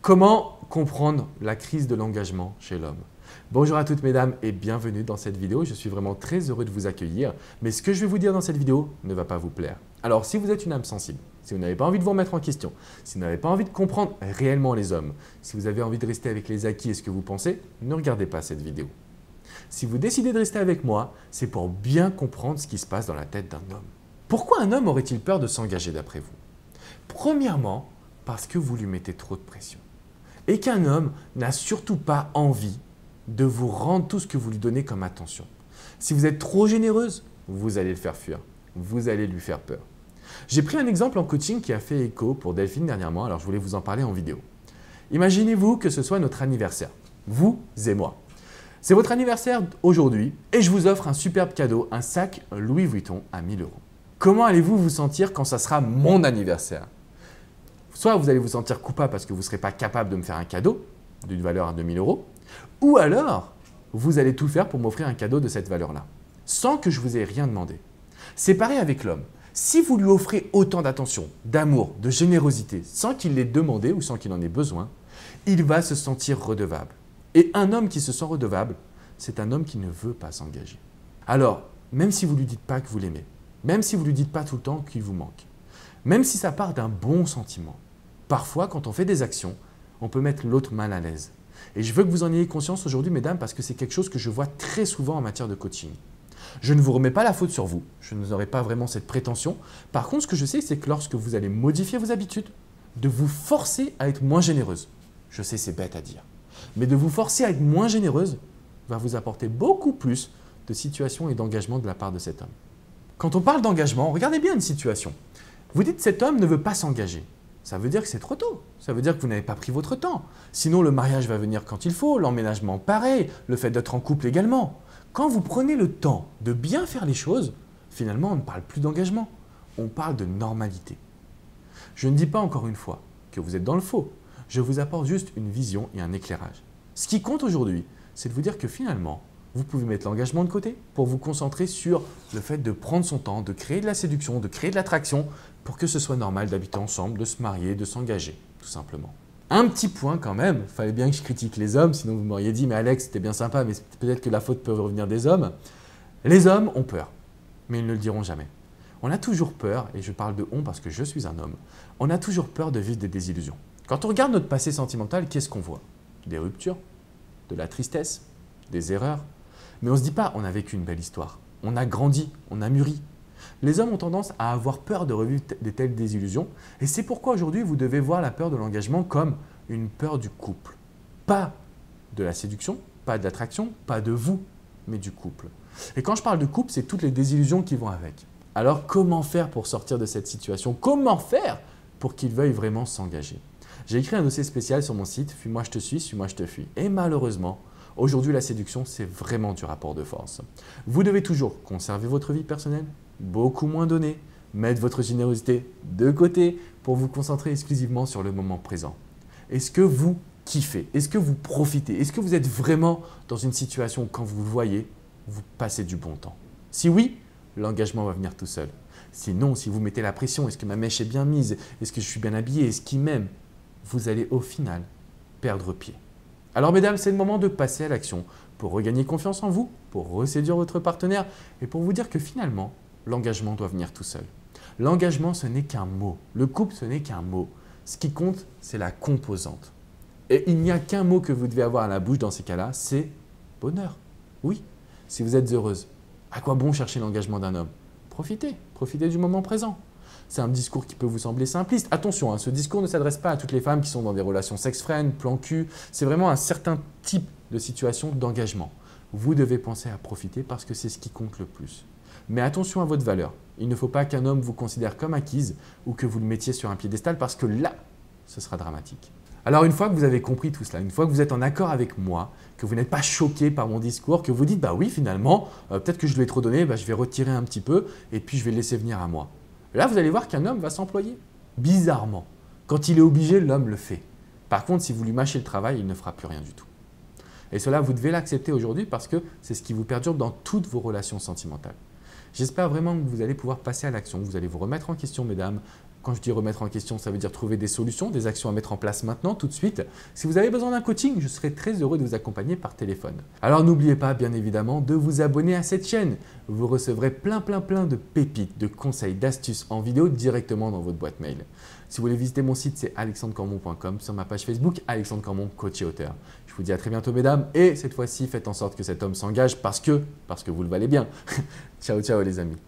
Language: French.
Comment comprendre la crise de l'engagement chez l'homme? Bonjour à toutes mesdames et bienvenue dans cette vidéo. Je suis vraiment très heureux de vous accueillir. Mais ce que je vais vous dire dans cette vidéo ne va pas vous plaire. Alors si vous êtes une âme sensible, si vous n'avez pas envie de vous remettre en question, si vous n'avez pas envie de comprendre réellement les hommes, si vous avez envie de rester avec les acquis et ce que vous pensez, ne regardez pas cette vidéo. Si vous décidez de rester avec moi, c'est pour bien comprendre ce qui se passe dans la tête d'un homme. Pourquoi un homme aurait-il peur de s'engager d'après vous? Premièrement, parce que vous lui mettez trop de pression. Et qu'un homme n'a surtout pas envie de vous rendre tout ce que vous lui donnez comme attention. Si vous êtes trop généreuse, vous allez le faire fuir. Vous allez lui faire peur. J'ai pris un exemple en coaching qui a fait écho pour Delphine dernièrement, alors je voulais vous en parler en vidéo. Imaginez-vous que ce soit notre anniversaire, vous et moi. C'est votre anniversaire aujourd'hui et je vous offre un superbe cadeau, un sac Louis Vuitton à 1000 €. Comment allez-vous vous sentir quand ça sera mon anniversaire? Soit vous allez vous sentir coupable parce que vous ne serez pas capable de me faire un cadeau d'une valeur de 1000 €, ou alors vous allez tout faire pour m'offrir un cadeau de cette valeur-là, sans que je vous ai rien demandé. C'est pareil avec l'homme. Si vous lui offrez autant d'attention, d'amour, de générosité, sans qu'il l'ait demandé ou sans qu'il en ait besoin, il va se sentir redevable. Et un homme qui se sent redevable, c'est un homme qui ne veut pas s'engager. Alors, même si vous ne lui dites pas que vous l'aimez, même si vous ne lui dites pas tout le temps qu'il vous manque, même si ça part d'un bon sentiment, parfois quand on fait des actions, on peut mettre l'autre mal à l'aise. Et je veux que vous en ayez conscience aujourd'hui, mesdames, parce que c'est quelque chose que je vois très souvent en matière de coaching. Je ne vous remets pas la faute sur vous, je n'aurai pas vraiment cette prétention. Par contre, ce que je sais, c'est que lorsque vous allez modifier vos habitudes, de vous forcer à être moins généreuse. Je sais, c'est bête à dire. Mais de vous forcer à être moins généreuse va vous apporter beaucoup plus de situations et d'engagement de la part de cet homme. Quand on parle d'engagement, regardez bien une situation. Vous dites cet homme ne veut pas s'engager. Ça veut dire que c'est trop tôt. Ça veut dire que vous n'avez pas pris votre temps. Sinon, le mariage va venir quand il faut, l'emménagement pareil, le fait d'être en couple également. Quand vous prenez le temps de bien faire les choses, finalement, on ne parle plus d'engagement. On parle de normalité. Je ne dis pas encore une fois que vous êtes dans le faux. Je vous apporte juste une vision et un éclairage. Ce qui compte aujourd'hui, c'est de vous dire que finalement, vous pouvez mettre l'engagement de côté pour vous concentrer sur le fait de prendre son temps, de créer de la séduction, de créer de l'attraction pour que ce soit normal d'habiter ensemble, de se marier, de s'engager, tout simplement. Un petit point quand même, il fallait bien que je critique les hommes, sinon vous m'auriez dit « mais Alex, c'était bien sympa, mais peut-être que la faute peut revenir des hommes ». Les hommes ont peur, mais ils ne le diront jamais. On a toujours peur, et je parle de « on » parce que je suis un homme, on a toujours peur de vivre des désillusions. Quand on regarde notre passé sentimental, qu'est-ce qu'on voit? Des ruptures, de la tristesse, des erreurs. Mais on ne se dit pas « on a vécu une belle histoire ». On a grandi, on a mûri. Les hommes ont tendance à avoir peur de revivre de telles désillusions et c'est pourquoi aujourd'hui vous devez voir la peur de l'engagement comme une peur du couple. Pas de la séduction, pas de l'attraction, pas de vous, mais du couple. Et quand je parle de couple, c'est toutes les désillusions qui vont avec. Alors comment faire pour sortir de cette situation? Comment faire pour qu'ils veuillent vraiment s'engager? J'ai écrit un dossier spécial sur mon site « Fuis-moi je te suis, suis-moi je te fuis ». Et malheureusement, aujourd'hui, la séduction, c'est vraiment du rapport de force. Vous devez toujours conserver votre vie personnelle, beaucoup moins donner, mettre votre générosité de côté pour vous concentrer exclusivement sur le moment présent. Est-ce que vous kiffez? Est-ce que vous profitez? Est-ce que vous êtes vraiment dans une situation où quand vous le voyez, vous passez du bon temps? Si oui, l'engagement va venir tout seul. Sinon, si vous mettez la pression, est-ce que ma mèche est bien mise? Est-ce que je suis bien habillé? Est-ce qu'il m'aime? Vous allez au final perdre pied. Alors mesdames, c'est le moment de passer à l'action pour regagner confiance en vous, pour reséduire votre partenaire et pour vous dire que finalement, l'engagement doit venir tout seul. L'engagement, ce n'est qu'un mot. Le couple, ce n'est qu'un mot. Ce qui compte, c'est la composante. Et il n'y a qu'un mot que vous devez avoir à la bouche dans ces cas-là, c'est bonheur. Oui, si vous êtes heureuse, à quoi bon chercher l'engagement d'un homme? Profitez, profitez du moment présent. C'est un discours qui peut vous sembler simpliste. Attention, ce discours ne s'adresse pas à toutes les femmes qui sont dans des relations sex-friend, plan cul. C'est vraiment un certain type de situation d'engagement. Vous devez penser à profiter parce que c'est ce qui compte le plus. Mais attention à votre valeur. Il ne faut pas qu'un homme vous considère comme acquise ou que vous le mettiez sur un piédestal parce que là, ce sera dramatique. Alors une fois que vous avez compris tout cela, une fois que vous êtes en accord avec moi, que vous n'êtes pas choqué par mon discours, que vous dites « bah oui finalement, peut-être que je lui ai trop donné, je vais retirer un petit peu et puis je vais le laisser venir à moi ». Là, vous allez voir qu'un homme va s'employer. Bizarrement. Quand il est obligé, l'homme le fait. Par contre, si vous lui mâchez le travail, il ne fera plus rien du tout. Et cela, vous devez l'accepter aujourd'hui parce que c'est ce qui vous perdure dans toutes vos relations sentimentales. J'espère vraiment que vous allez pouvoir passer à l'action, que vous allez vous remettre en question, mesdames, Quand je dis remettre en question, ça veut dire trouver des solutions, des actions à mettre en place maintenant, tout de suite. Si vous avez besoin d'un coaching, je serai très heureux de vous accompagner par téléphone. Alors n'oubliez pas, bien évidemment, de vous abonner à cette chaîne. Vous recevrez plein de pépites, de conseils, d'astuces en vidéo directement dans votre boîte mail. Si vous voulez visiter mon site, c'est alexandrecormon.com, sur ma page Facebook, Alexandre Cormon, coach et auteur. Je vous dis à très bientôt, mesdames, et cette fois-ci, faites en sorte que cet homme s'engage parce que vous le valez bien. Ciao, ciao les amis.